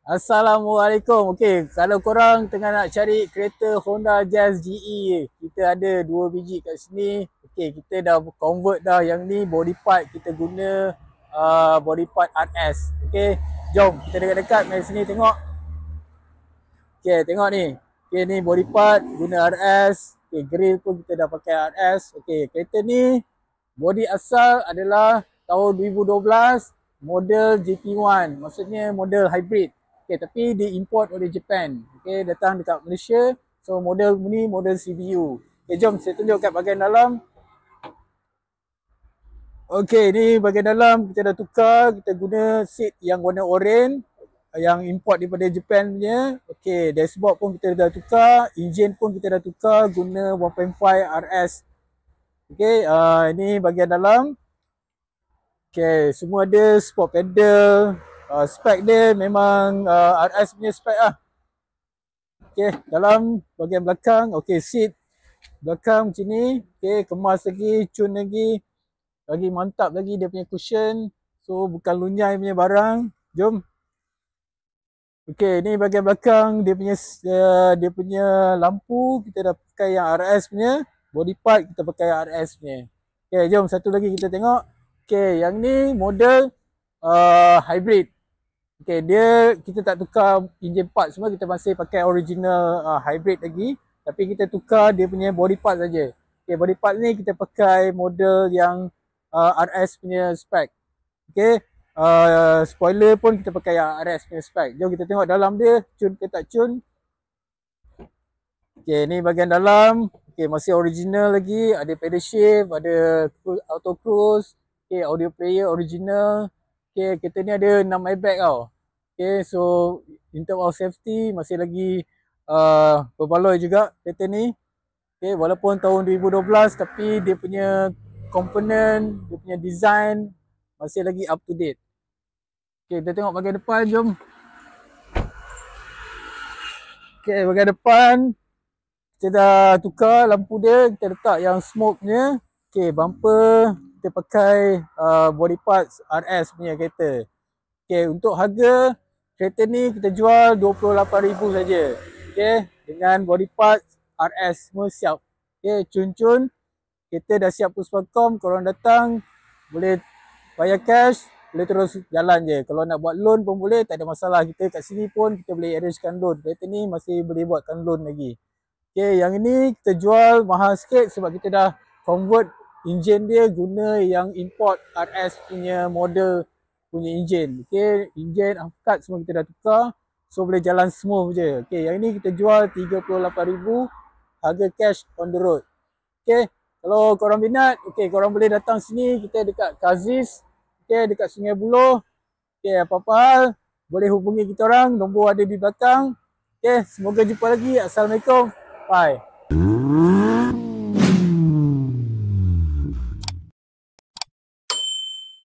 Assalamualaikum. Okey, kalau korang tengah nak cari kereta Honda Jazz GE, kita ada 2 biji kat sini. Okey, kita dah convert dah yang ni body part kita guna body part RS. Okey, jom kita dekat-dekat mari sini tengok. Okey, tengok ni. Okey, ni body part guna RS. Okey, grill pun kita dah pakai RS. Okey, kereta ni body asal adalah tahun 2012, model GP1. Maksudnya model hybrid. Okay, tapi diimport oleh Japan. Okay, datang dekat Malaysia. So, model ni model CBU. Okay, jom saya tunjuk kat bahagian dalam. Okay, ni bahagian dalam kita dah tukar. Kita guna seat yang warna oranye. Yang import daripada Japan punya. Okay, dashboard pun kita dah tukar. Engine pun kita dah tukar guna 1.5 RS. Okay, ini bahagian dalam. Okay, semua ada sport pedal. Spek dia memang RS punya spek lah. Okay, dalam bahagian belakang. Okay, seat belakang macam ni. Okay, kemas lagi, cun lagi. Lagi mantap lagi dia punya cushion. So, bukan lunyai punya barang. Jom. Okay, ni bahagian belakang. Dia punya lampu. Kita dah pakai yang RS punya. Body part kita pakai RS punya. Okay, jom satu lagi kita tengok. Okay, yang ni model hybrid. Okay, kita tak tukar engine part semua, kita masih pakai original hybrid lagi. Tapi kita tukar dia punya body part saja. Okay, body part ni kita pakai model yang RS punya spec. Okay, spoiler pun kita pakai yang RS punya spec. Jom kita tengok dalam dia, cun ke tak cun. Okay, ni bahagian dalam. Okay, masih original lagi. Ada pedal shift, ada auto cruise. Okay, audio player original. Okay, kereta ni ada 6 airbag tau. Okay, so in terms of safety masih lagi berbaloi juga kereta ni. Okay, walaupun tahun 2012 tapi dia punya komponen, dia punya design masih lagi up to date. Okay, kita tengok bahagian depan, jom. Okay, bahagian depan kita dah tukar lampu dia, kita letak yang smoke punya. Okay, bumper kita pakai body parts RS punya kereta. Okay, untuk harga kereta ni kita jual 28,000 saja. Okay, dengan body parts RS semua siap. Okay, cun-cun kita dah siap Puspakom, korang datang boleh bayar cash, boleh terus jalan je. Kalau nak buat loan pun boleh, tak ada masalah. Kita kat sini pun kita boleh arrangekan loan. Kereta ni masih boleh buatkan loan lagi. Okay, yang ini kita jual mahal sikit sebab kita dah convert engine dia guna yang import RS punya model punya engine. Okay, engine, half-cut semua kita dah tukar. So boleh jalan smooth je. Okay, yang ini kita jual 38,000 harga cash on the road. Okay, kalau korang minat, okay, korang boleh datang sini. Kita dekat Kazis. Okay, dekat Sungai Buloh. Okay, apa-apa hal boleh hubungi kita orang. Nombor ada di belakang. Okay, semoga jumpa lagi. Assalamualaikum. Bye.